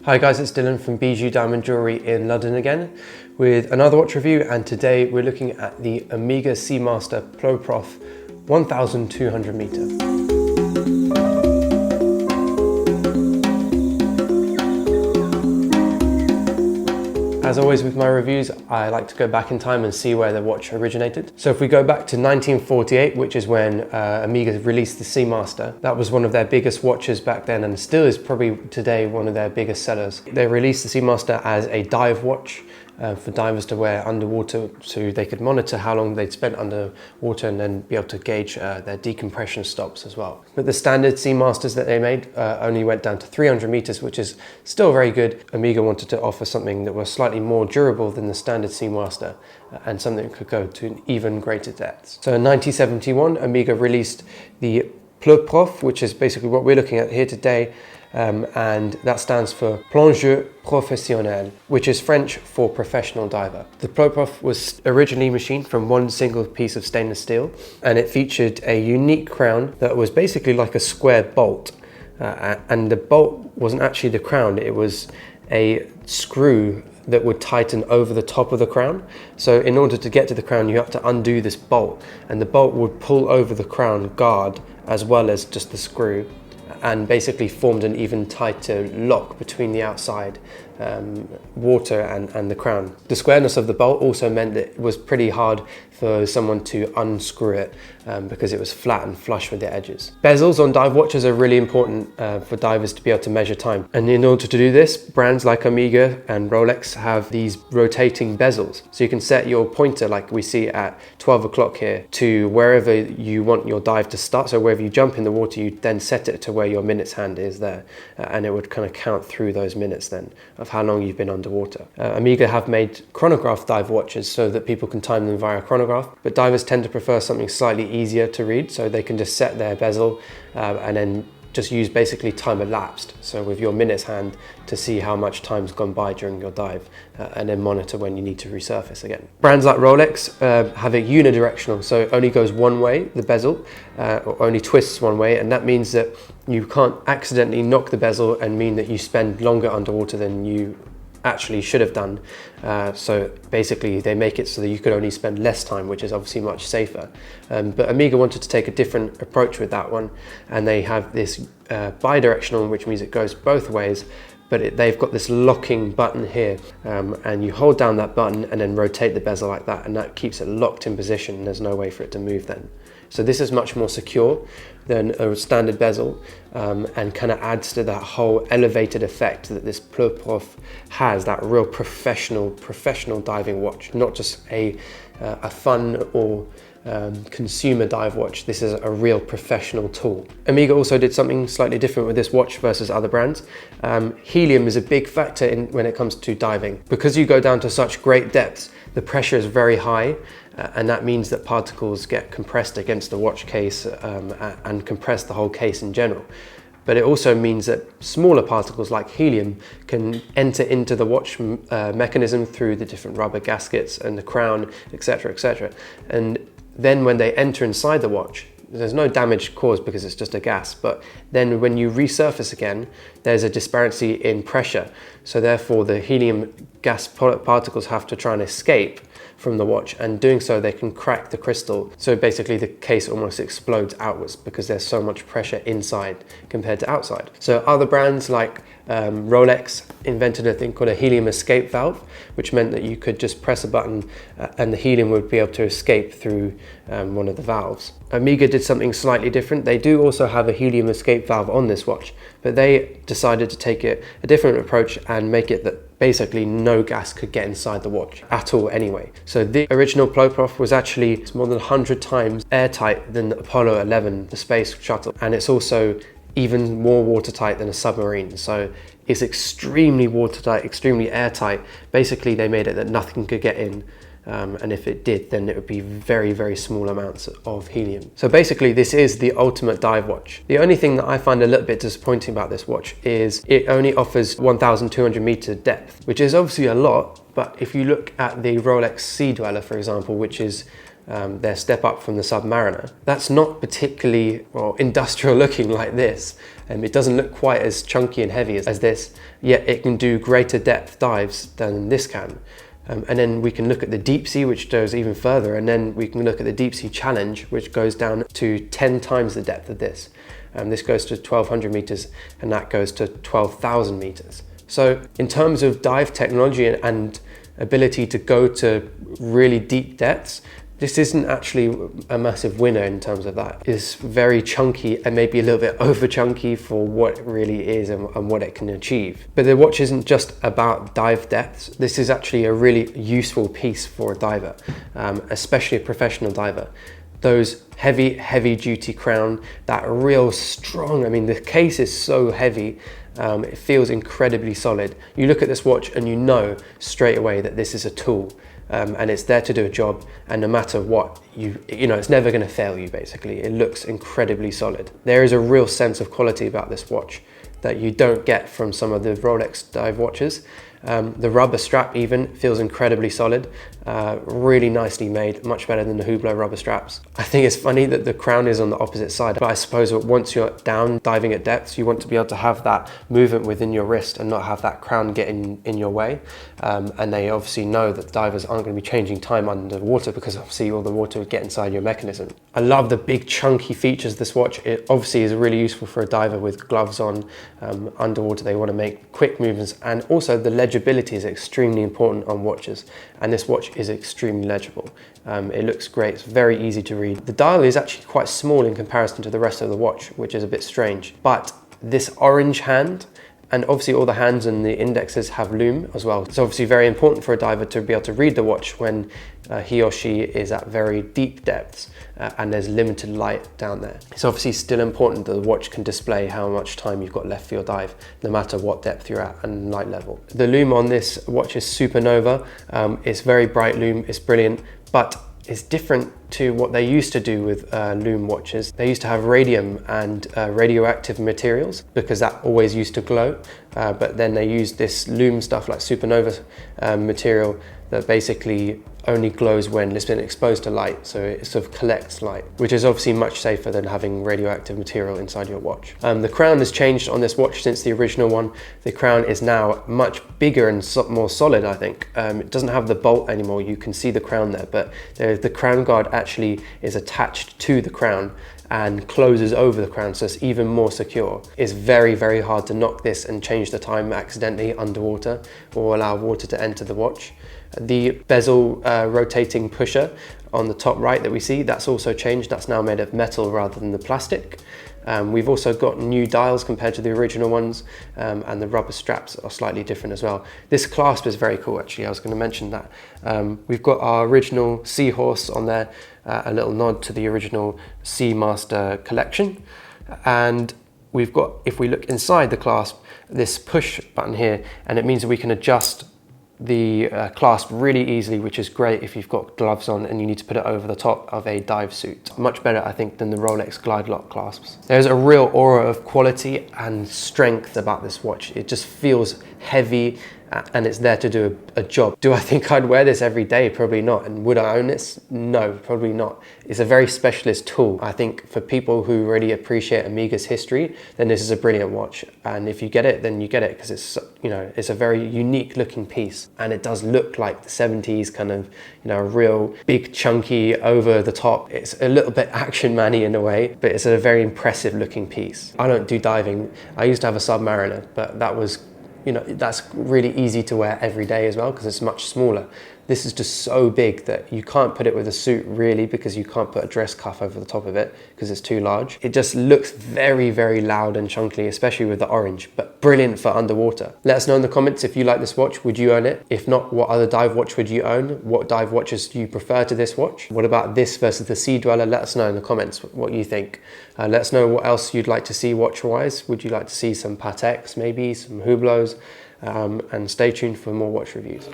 Hi guys, it's Dylan from Bijou Diamond Jewellery in London again with another watch review, and today we're looking at the Omega Seamaster Ploprof 1200M. As always with my reviews, I like to go back in time and see where the watch originated. So if we go back to 1948, which is when Omega released the Seamaster, that was one of their biggest watches back then and still is probably today one of their biggest sellers. They released the Seamaster as a dive watch for divers to wear underwater so they could monitor how long they'd spent underwater and then be able to gauge their decompression stops as well. But the standard Seamasters that they made only went down to 300 meters, which is still very good. Omega wanted to offer something that was slightly more durable than the standard Seamaster and something that could go to even greater depths. So in 1971, Omega released the Ploprof, which is basically what we're looking at here today. And that stands for Plongeur Professionnel, which is French for professional diver. The Ploprof was originally machined from one single piece of stainless steel, and it featured a unique crown that was basically like a square bolt. And the bolt wasn't actually the crown, it was a screw that would tighten over the top of the crown. So in order to get to the crown, you have to undo this bolt, and the bolt would pull over the crown guard as well as just the screw, and basically formed an even tighter lock between the outside water and the crown. The squareness of the bolt also meant that it was pretty hard for someone to unscrew it because it was flat and flush with the edges. Bezels on dive watches are really important for divers to be able to measure time. And in order to do this, brands like Omega and Rolex have these rotating bezels. So you can set your pointer, like we see at 12 o'clock here, to wherever you want your dive to start. So wherever you jump in the water, you then set it to where your minutes hand is there. And it would kind of count through those minutes then of how long you've been underwater. Omega have made chronograph dive watches so that people can time them via chronograph, but divers tend to prefer something slightly easier to read, so they can just set their bezel and then just use basically time elapsed, so with your minutes hand to see how much time's gone by during your dive and then monitor when you need to resurface again. Brands like Rolex have it unidirectional, so it only goes one way, the bezel, or only twists one way, and that means that you can't accidentally knock the bezel and mean that you spend longer underwater than you actually should have done. So basically they make it so that you could only spend less time, which is obviously much safer. But Omega wanted to take a different approach with that one, and they have this bi-directional, which means it goes both ways, but they've got this locking button here, and you hold down that button and then rotate the bezel like that, and that keeps it locked in position, and there's no way for it to move then. So this is much more secure than a standard bezel, and kind of adds to that whole elevated effect that this Ploprof has, that real professional diving watch, not just a fun or consumer dive watch. This is a real professional tool. Omega also did something slightly different with this watch versus other brands. Helium is a big factor when it comes to diving. Because you go down to such great depths, the pressure is very high, and that means that particles get compressed against the watch case and compress the whole case in general. But it also means that smaller particles like helium can enter into the watch mechanism through the different rubber gaskets and the crown, etc., etc. And then when they enter inside the watch, there's no damage caused because it's just a gas, but then when you resurface again, there's a disparity in pressure. So therefore the helium gas particles have to try and escape from the watch, and doing so they can crack the crystal. So basically the case almost explodes outwards because there's so much pressure inside compared to outside. So other brands like Rolex invented a thing called a helium escape valve, which meant that you could just press a button and the helium would be able to escape through one of the valves. Omega did something slightly different. They do also have a helium escape valve on this watch, but they decided to take a different approach and make it that basically no gas could get inside the watch at all anyway. So the original Ploprof was actually more than 100 times airtight than the Apollo 11, the space shuttle, and it's also even more watertight than a submarine. So it's extremely watertight, extremely airtight. Basically they made it that nothing could get in. And if it did, then it would be very, very small amounts of helium. So basically this is the ultimate dive watch. The only thing that I find a little bit disappointing about this watch is it only offers 1200 meter depth, which is obviously a lot, but if you look at the Rolex Sea Dweller, for example, which is their step up from the Submariner. That's not particularly, well, industrial looking like this. It doesn't look quite as chunky and heavy as this, yet it can do greater depth dives than this can. And then we can look at the deep sea, which goes even further, and then we can look at the deep sea challenge, which goes down to 10 times the depth of this. This goes to 1200 meters, and that goes to 12,000 meters. So in terms of dive technology and ability to go to really deep depths, this isn't actually a massive winner in terms of that. It's very chunky and maybe a little bit over chunky for what it really is and what it can achieve. But the watch isn't just about dive depths. This is actually a really useful piece for a diver, especially a professional diver. Those heavy duty crown, that real strong, I mean, the case is so heavy, it feels incredibly solid. You look at this watch and you know straight away that this is a tool. And it's there to do a job, and no matter what, you know, it's never going to fail you, basically. It looks incredibly solid. There is a real sense of quality about this watch that you don't get from some of the Rolex dive watches. The rubber strap even feels incredibly solid, really nicely made, much better than the Hublot rubber straps. I think it's funny that the crown is on the opposite side, but I suppose once you're down diving at depths, you want to be able to have that movement within your wrist and not have that crown get in your way. And they obviously know that divers aren't going to be changing time underwater, because obviously all the water would get inside your mechanism. I love the big chunky features of this watch. It obviously is really useful for a diver with gloves on underwater. They want to make quick movements, and also the legibility is extremely important on watches, and this watch is extremely legible. It looks great, it's very easy to read. The dial is actually quite small in comparison to the rest of the watch, which is a bit strange, but this orange hand, and obviously all the hands and the indexes have Loom as well. It's obviously very important for a diver to be able to read the watch when he or she is at very deep depths and there's limited light down there. It's obviously still important that the watch can display how much time you've got left for your dive, no matter what depth you're at and light level. The Loom on this watch is Supernova. It's very bright Loom, it's brilliant, but it's different to what they used to do with Loom watches. They used to have radium and radioactive materials, because that always used to glow, but then they used this Loom stuff like Supernova material that basically only glows when it's been exposed to light, so it sort of collects light, which is obviously much safer than having radioactive material inside your watch. The crown has changed on this watch since the original one. The crown is now much bigger and more solid, I think. It doesn't have the bolt anymore, you can see the crown there, but the crown guard actually is attached to the crown and closes over the crown, so it's even more secure. It's very, very hard to knock this and change the time accidentally underwater or allow water to enter the watch. The bezel rotating pusher on the top right that we see, that's also changed. That's now made of metal rather than the plastic. We've also got new dials compared to the original ones, and the rubber straps are slightly different as well. This clasp is very cool, actually. I was going to mention that. We've got our original seahorse on there, a little nod to the original Seamaster collection. And we've got, if we look inside the clasp, this push button here, and it means that we can adjust the clasp really easily, which is great if you've got gloves on and you need to put it over the top of a dive suit. Much better, I think, than the Rolex Glide Lock clasps. There's a real aura of quality and strength about this watch. It just feels heavy and it's there to do a job. Do I think I'd wear this every day? Probably not. And would I own this? No, probably not. It's a very specialist tool. I think for people who really appreciate Omega's history, then this is a brilliant watch. And if you get it, then you get it, because it's, you know, it's a very unique looking piece, and it does look like the 70s kind of, you know, real big, chunky, over the top. It's a little bit action man-y in a way, but it's a very impressive looking piece. I don't do diving. I used to have a Submariner, but that was, you know, that's really easy to wear every day as well, because it's much smaller. This is just so big that you can't put it with a suit really, because you can't put a dress cuff over the top of it because it's too large. It just looks very, very loud and chunky, especially with the orange, but brilliant for underwater. Let us know in the comments if you like this watch. Would you own it? If not, what other dive watch would you own? What dive watches do you prefer to this watch? What about this versus the Sea Dweller? Let us know in the comments what you think. Let us know what else you'd like to see watch-wise. Would you like to see some Pateks, maybe some Hublots? And stay tuned for more watch reviews.